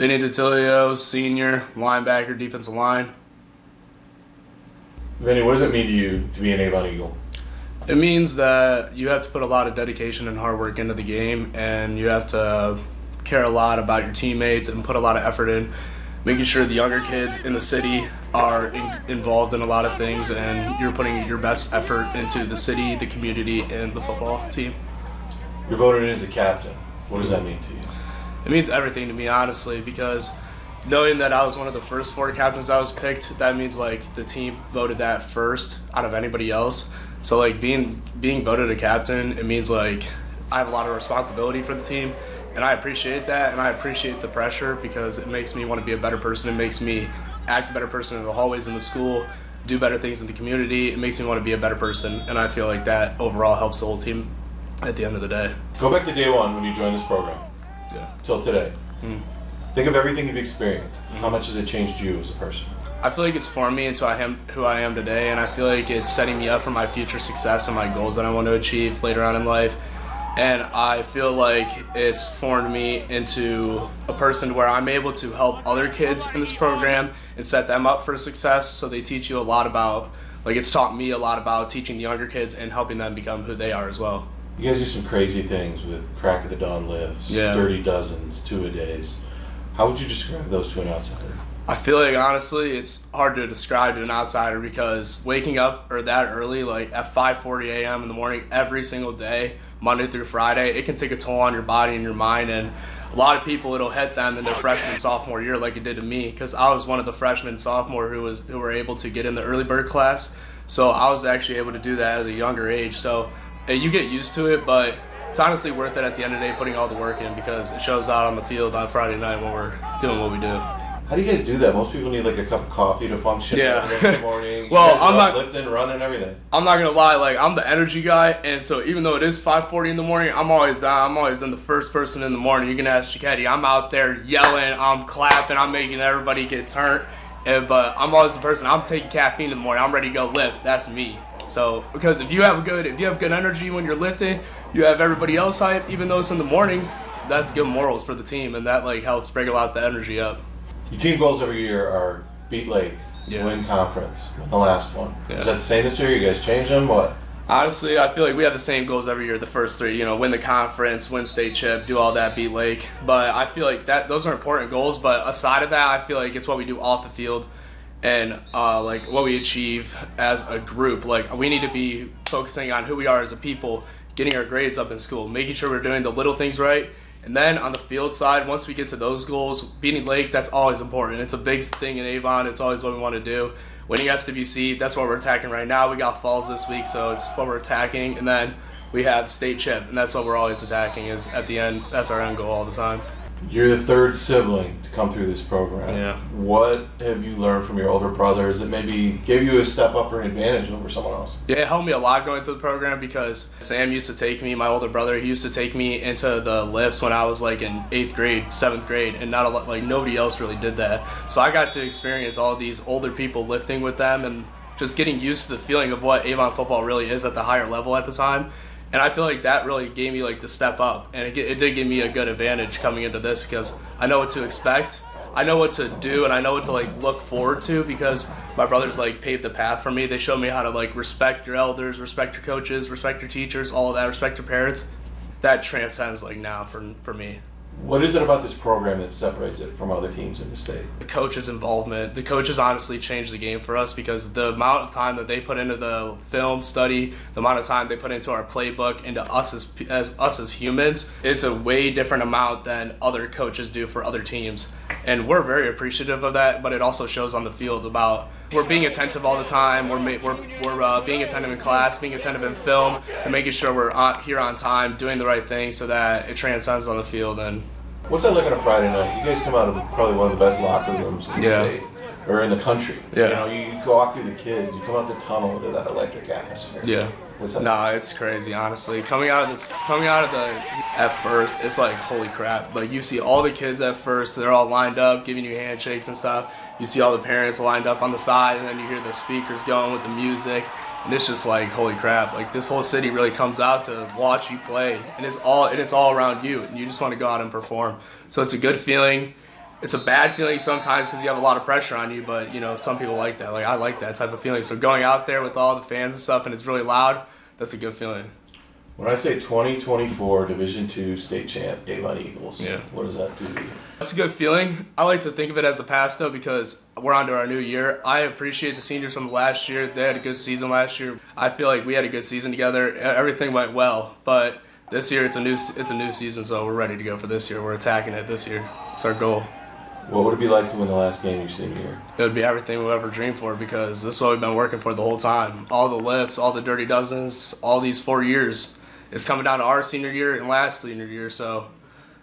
Vinny DeTillio, senior, linebacker, defensive line. Vinny, what does it mean to you to be an Avon Eagle? It means that you have to put a lot of dedication and hard work into the game, and you have to care a lot about your teammates and put a lot of effort in making sure the younger kids in the city are involved in a lot of things, and you're putting your best effort into the city, the community, and the football team. You're voted in as the captain. What does that mean to you? It means everything to me, honestly, because knowing that I was one of the first 4 captains that was picked, that means like the team voted that first out of anybody else. So like being voted a captain, it means like I have a lot of responsibility for the team, and I appreciate that, and I appreciate the pressure because it makes me want to be a better person. It makes me act a better person in the hallways in the school, do better things in the community. It makes me want to be a better person, and I feel like that overall helps the whole team at the end of the day. Go back to day one when you joined this program. Yeah. Till today. Think of everything you've experienced. How much has it changed you as a person? I feel like it's formed me into who I am today, and I feel like it's setting me up for my future success and my goals that I want to achieve later on in life. And I feel like it's formed me into a person where I'm able to help other kids in this program and set them up for success. So they teach you a lot about, like it's taught me a lot about teaching the younger kids and helping them become who they are as well. You guys do some crazy things with crack of the dawn lifts, dirty dozens, 2-a-days. How would you describe those to an outsider? I feel like honestly it's hard to describe to an outsider because waking up or that early, like at 5:40 a.m. in the morning every single day, Monday through Friday, it can take a toll on your body and your mind, and a lot of people it'll hit them in their freshman sophomore year like it did to me, because I was one of the freshmen sophomore who were able to get in the early bird class. So I was actually able to do that at a younger age. So you get used to it, but it's honestly worth it at the end of the day putting all the work in because it shows out on the field on Friday night when we're doing what we do. How do you guys do that? Most people need like a cup of coffee to function in the morning. Well, I'm not lifting, running, everything. I'm not gonna lie, like I'm the energy guy, and so even though it is 5:40 in the morning, I'm always down. I'm always in the first person in the morning. You can ask Chiquetti. I'm out there yelling, I'm clapping, I'm making everybody get turned. But I'm always the person. I'm taking caffeine in the morning. I'm ready to go lift. That's me. So because if you have good energy when you're lifting, you have everybody else hype. Even though it's in the morning, that's good morals for the team, and that like helps bring a lot of the energy up. Your team goals every year are beat Lake, win conference, win the last one. Is that the same this year? You guys change them? What? Honestly, I feel like we have the same goals every year. The first 3, win the conference, win state chip, do all that, beat Lake. But I feel like those are important goals. But aside of that, I feel like it's what we do off the field and like what we achieve as a group. Like we need to be focusing on who we are as a people, getting our grades up in school, making sure we're doing the little things right. And then on the field side, once we get to those goals, beating Lake, that's always important. It's a big thing in Avon. It's always what we want to do. Winning SWC, that's what we're attacking right now. We got Falls this week, so it's what we're attacking. And then we have state chip, and that's what we're always attacking is at the end. That's our end goal all the time. You're the third sibling to come through this program. Yeah. What have you learned from your older brothers that maybe gave you a step up or an advantage over someone else? Yeah, it helped me a lot going through the program because Sam used to take me, my older brother, he used to take me into the lifts when I was like in 8th grade, 7th grade, and not a lot, like nobody else really did that. So I got to experience all these older people lifting with them and just getting used to the feeling of what Avon football really is at the higher level at the time. And I feel like that really gave me like the step up, and it did give me a good advantage coming into this because I know what to expect, I know what to do, and I know what to like look forward to because my brothers like paved the path for me. They showed me how to like respect your elders, respect your coaches, respect your teachers, all of that, respect your parents. That transcends like now for me. What is it about this program that separates it from other teams in the state? The coaches' involvement. The coaches honestly changed the game for us because the amount of time that they put into the film study, the amount of time they put into our playbook, into us as humans, it's a way different amount than other coaches do for other teams. And we're very appreciative of that, but it also shows on the field about we're being attentive all the time. We're being attentive in class, being attentive in film, and making sure we're here on time, doing the right thing so that it transcends on the field. And what's that like on a Friday night? You guys come out of probably one of the best locker rooms in the state or in the country. Yeah. You go walk through the kids, you come out the tunnel into that electric atmosphere. Yeah. What's that? Nah, it's crazy, honestly. Coming out of the at first, it's like holy crap. Like you see all the kids at first, they're all lined up, giving you handshakes and stuff. You see all the parents lined up on the side, and then you hear the speakers going with the music, and it's just like holy crap. Like this whole city really comes out to watch you play, and it's all around you, and you just want to go out and perform. So it's a good feeling. it's a bad feeling sometimes because you have a lot of pressure on you, but some people like that. Like I like that type of feeling. So going out there with all the fans and stuff and it's really loud, that's a good feeling. When I say 2024 Division II state champ, Avon Eagles, what does that do to you? That's a good feeling. I like to think of it as the past though because we're on to our new year. I appreciate the seniors from last year. They had a good season last year. I feel like we had a good season together. Everything went well, but this year it's a new season, so we're ready to go for this year. We're attacking it this year. It's our goal. What would it be like to win the last game of your senior year? It would be everything we've ever dreamed for because this is what we've been working for the whole time. All the lifts, all the dirty dozens, all these 4 years. It's coming down to our senior year and last senior year, so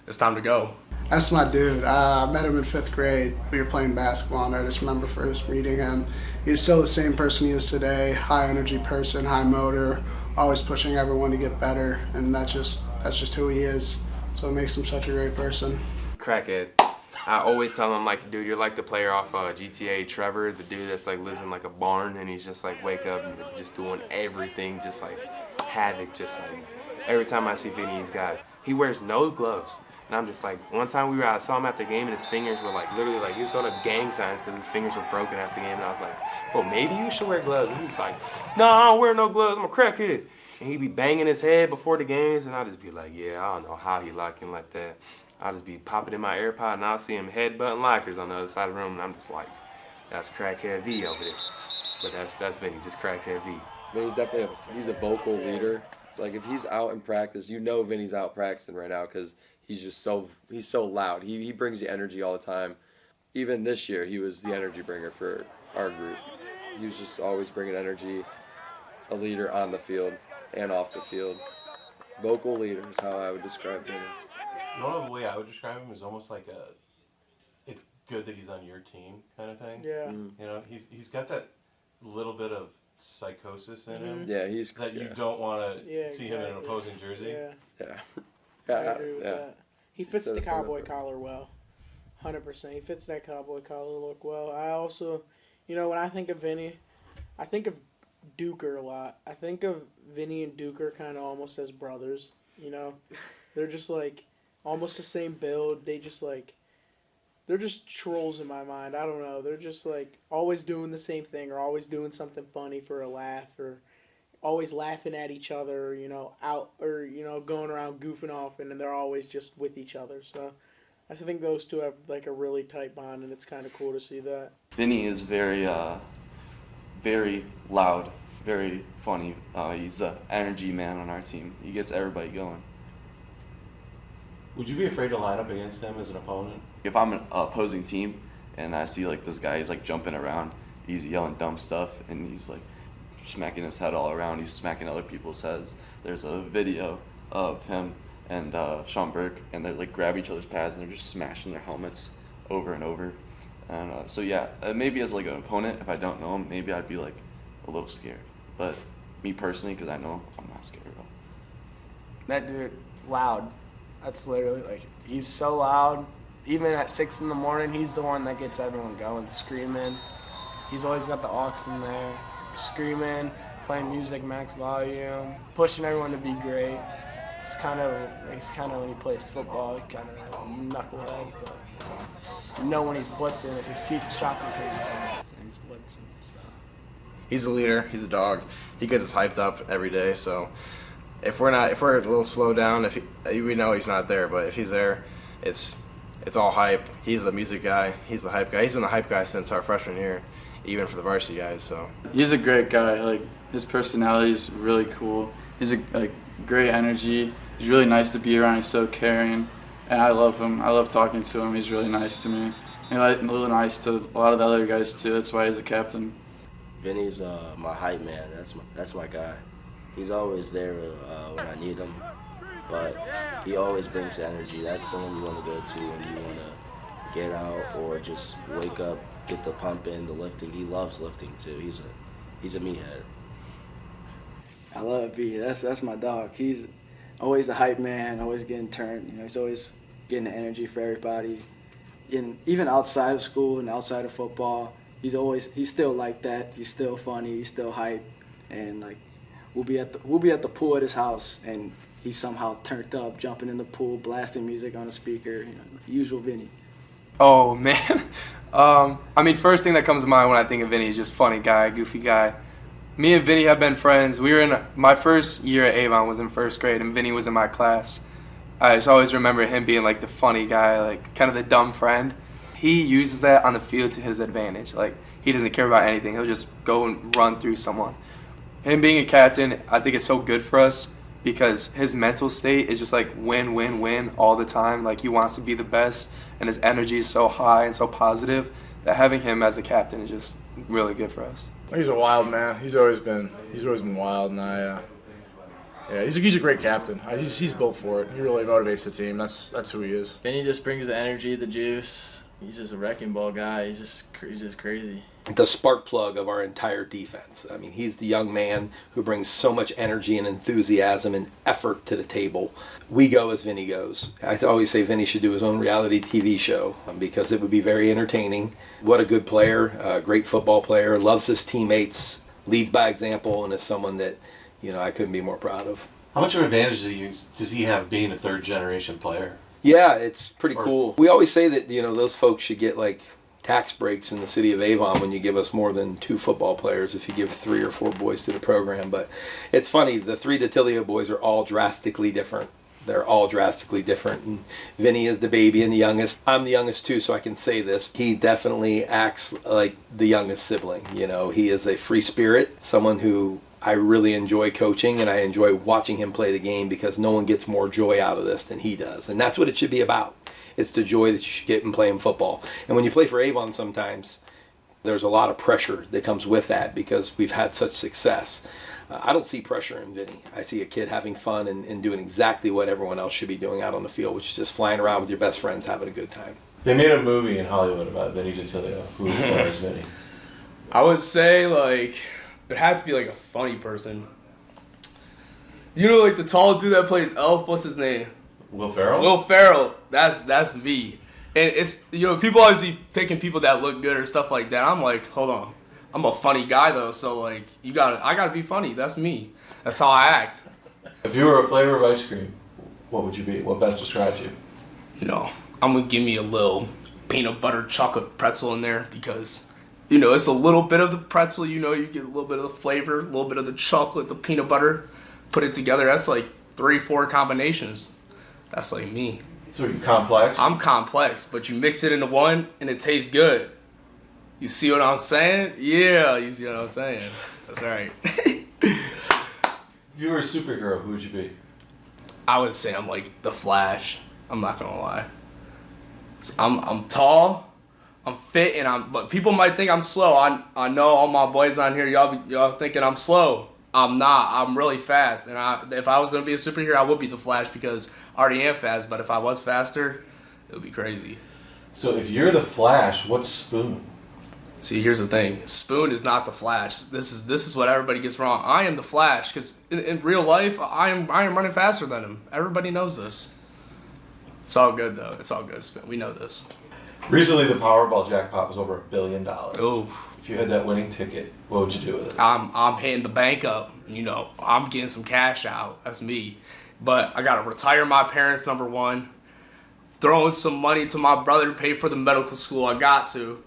it's time to go. That's my dude. I met him in 5th grade. We were playing basketball, and I just remember first meeting him. He's still the same person he is today, high energy person, high motor, always pushing everyone to get better, and that's just who he is. So it makes him such a great person. Crackhead. I always tell him, like, dude, you're like the player off GTA, Trevor, the dude that's like lives in like a barn and he's just like wake up and just doing everything, just like havoc, just like every time I see Vinny, he wears no gloves. And I'm just like, one time I saw him after the game and his fingers were like literally like he was throwing up gang signs because his fingers were broken after the game. And I was like, well, maybe you should wear gloves. And he was like, no, I don't wear no gloves. I'm a crackhead. And he'd be banging his head before the games, and I'd just be like, yeah, I don't know how he locking like that. I'll just be popping in my AirPod, and I'll see him headbutting lockers on the other side of the room, and I'm just like, that's Crackhead V over there. But that's Vinny, just Crackhead V. But he's definitely he's a vocal leader. Like if he's out in practice, Vinny's out practicing right now because he's so loud. He brings the energy all the time. Even this year, he was the energy bringer for our group. He was just always bringing energy, a leader on the field and off the field. Vocal leader is how I would describe him. One of the way I would describe him is almost like it's good that he's on your team kind of thing. Yeah. He's got that little bit of psychosis in him. Yeah, you don't want to see him in an opposing jersey. Yeah. I agree with that. He fits the cowboy collar well. 100%. He fits that cowboy collar look well. I also, when I think of Vinny, I think of Duker a lot. I think of Vinny and Duker kind of almost as brothers. They're just like almost the same build. They're just trolls in my mind. I don't know. They're just like always doing the same thing or always doing something funny for a laugh or always laughing at each other, out or, going around goofing off and they're always just with each other. So I think those two have like a really tight bond and it's kind of cool to see that. Vinny is very loud, very funny. He's the energy man on our team. He gets everybody going. Would you be afraid to line up against him as an opponent? If I'm an opposing team and I see like this guy, he's like jumping around, he's yelling dumb stuff, and he's like smacking his head all around. He's smacking other people's heads. There's a video of him and Sean Burke, and they like grab each other's pads and they're just smashing their helmets over and over. And so yeah, maybe as like an opponent, if I don't know him, maybe I'd be like a little scared. But me personally, because I know him, I'm not scared at all. That dude, loud. That's literally like he's so loud. Even at 6 a.m, he's the one that gets everyone going, screaming. He's always got the aux in there, screaming, playing music max volume, pushing everyone to be great. He's kind of when he plays football, kind of a knucklehead, but when he's blitzing, if his feet's chopping pretty fast, and he's blitzing. So. He's a leader. He's a dog. He gets us hyped up every day. So if we're a little slow down, we know he's not there, but if he's there, it's all hype. He's the music guy. He's the hype guy. He's been the hype guy since our freshman year, even for the varsity guys. So he's a great guy. Like his personality's really cool. He's a great energy. He's really nice to be around. He's so caring, and I love him. I love talking to him. He's really nice to me. And really nice to a lot of the other guys too. That's why he's a captain. Vinny's my hype man. That's my guy. He's always there when I need him, but he always brings energy. That's someone you want to go to when you want to get out or just wake up, get the pump in, the lifting. He loves lifting too. He's a meathead. I love B. That's my dog. He's always the hype man, always getting turned. He's always getting the energy for everybody. And even outside of school and outside of football, he's still like that. He's still funny. He's still hype. And like we'll be at the pool at his house, and he's somehow turned up, jumping in the pool, blasting music on a speaker. Usual Vinny. Oh, man. I mean, first thing that comes to mind when I think of Vinny is just funny guy, goofy guy. Me and Vinny have been friends. We were in my first year at Avon was in first grade, and Vinny was in my class. I just always remember him being like the funny guy, like kind of the dumb friend. He uses that on the field to his advantage. Like, he doesn't care about anything. He'll just go and run through someone. Him being a captain, I think is so good for us because his mental state is just like win, win, win all the time. Like, he wants to be the best, and his energy is so high and so positive that having him as a captain is just really good for us. He's a wild man. He's always been wild, and he's a great captain. He's built for it. He really motivates the team. That's who he is. Vinny just brings the energy, the juice. He's just a wrecking ball guy. He's just crazy. The spark plug of our entire defense. I mean, he's the young man who brings so much energy and enthusiasm and effort to the table. We go as Vinny goes. I always say Vinny should do his own reality TV show because it would be very entertaining. What a good player, a great football player, loves his teammates, leads by example, and is someone that, I couldn't be more proud of. How much of an advantage does he have being a third-generation player? Yeah, it's pretty cool. We always say that, those folks should get, tax breaks in the city of Avon when you give us more than 2 football players if you give 3 or 4 boys to the program. But it's funny, the 3 DeTillio boys are all drastically different. They're all drastically different. And Vinny is the baby and the youngest. I'm the youngest too, so I can say this. He definitely acts like the youngest sibling. He is a free spirit, someone who I really enjoy coaching, and I enjoy watching him play the game because no one gets more joy out of this than he does. And that's what it should be about. It's the joy that you should get in playing football. And when you play for Avon sometimes, there's a lot of pressure that comes with that because we've had such success. I don't see pressure in Vinny. I see a kid having fun and doing exactly what everyone else should be doing out on the field, which is just flying around with your best friends, having a good time. They made a movie in Hollywood about Vinny DeTillio. Who is Vinny? I would say, it had to be, a funny person. The tall dude that plays Elf, what's his name? Will Ferrell? Will Ferrell. That's me. And it's, people always be picking people that look good or stuff like that. I'm like, hold on. I'm a funny guy, though, so, I gotta be funny. That's me. That's how I act. If you were a flavor of ice cream, what would you be? What best describes you? I'm gonna give me a little peanut butter chocolate pretzel in there because, it's a little bit of the pretzel, you get a little bit of the flavor, a little bit of the chocolate, the peanut butter, put it together. That's 3-4 combinations. That's me. So you're complex? I'm complex, but you mix it into one and it tastes good. You see what I'm saying? Yeah, you see what I'm saying. That's right. If you were a superhero, who would you be? I would say I'm the Flash. I'm not gonna lie. I'm tall, I'm fit, but people might think I'm slow. I know all my boys on here, y'all thinking I'm slow. I'm not. I'm really fast, and if I was gonna be a superhero, I would be the Flash because I already am fast. But if I was faster, it would be crazy. So if you're the Flash, what's Spoon? See, here's the thing. Spoon is not the Flash. This is what everybody gets wrong. I am the Flash because in real life, I am running faster than him. Everybody knows this. It's all good though. It's all good. We know this. Recently, the Powerball jackpot was over $1 billion. Oh. If you had that winning ticket, what would you do with it? I'm hitting the bank up. I'm getting some cash out. That's me. But I gotta retire my parents, number one. Throwing some money to my brother to pay for the medical school. I got to.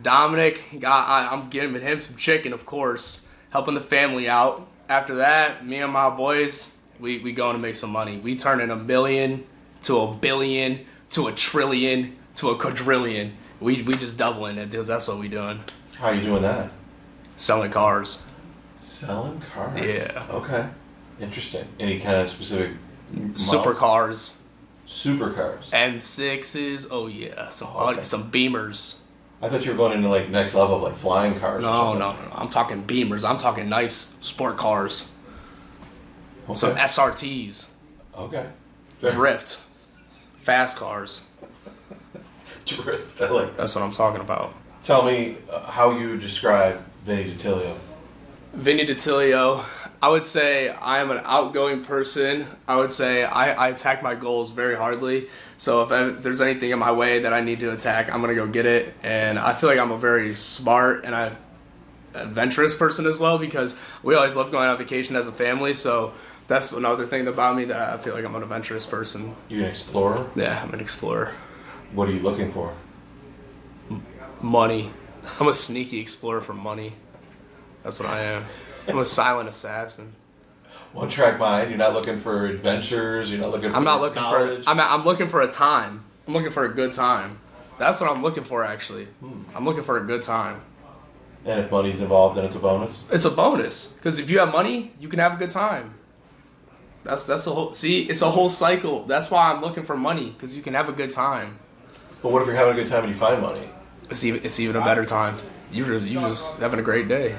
Dominic, I'm giving him some chicken, of course. Helping the family out. After that, me and my boys, we going to make some money. We turning $1 million to $1 billion to $1 trillion to $1 quadrillion. We just doubling it because that's what we doing. How you doing that? Selling cars. Selling cars? Yeah. Okay. Interesting. Any kind of specific supercars? Supercars. M6s. Oh yeah. Some Beamers. I thought you were going into next level of flying cars. No. I'm talking Beamers. I'm talking nice sport cars. Okay. Some SRTs. Okay. Fair. Drift. Fast cars. Drift. I like that. That's what I'm talking about. Tell me how you describe Vinny DeTillio. Vinny DeTillio, I would say I am an outgoing person. I would say I attack my goals very hardly. So if there's anything in my way that I need to attack, I'm going to go get it. And I feel like I'm a very smart and adventurous person as well because we always love going on vacation as a family. So that's another thing about me that I feel like I'm an adventurous person. You an explorer? Yeah, I'm an explorer. What are you looking for? Money. I'm a sneaky explorer for money. That's what I am. I'm a silent assassin. One track mind. You're not looking for adventures. You're not looking for knowledge. I'm looking for a time. I'm looking for a good time. That's what I'm looking for, actually. I'm looking for a good time. And if money's involved, then it's a bonus? It's a bonus. Because if you have money, you can have a good time. That's the whole... See, it's a whole cycle. That's why I'm looking for money, because you can have a good time. But what if you're having a good time and you find money? It's even a better time. You're just having a great day.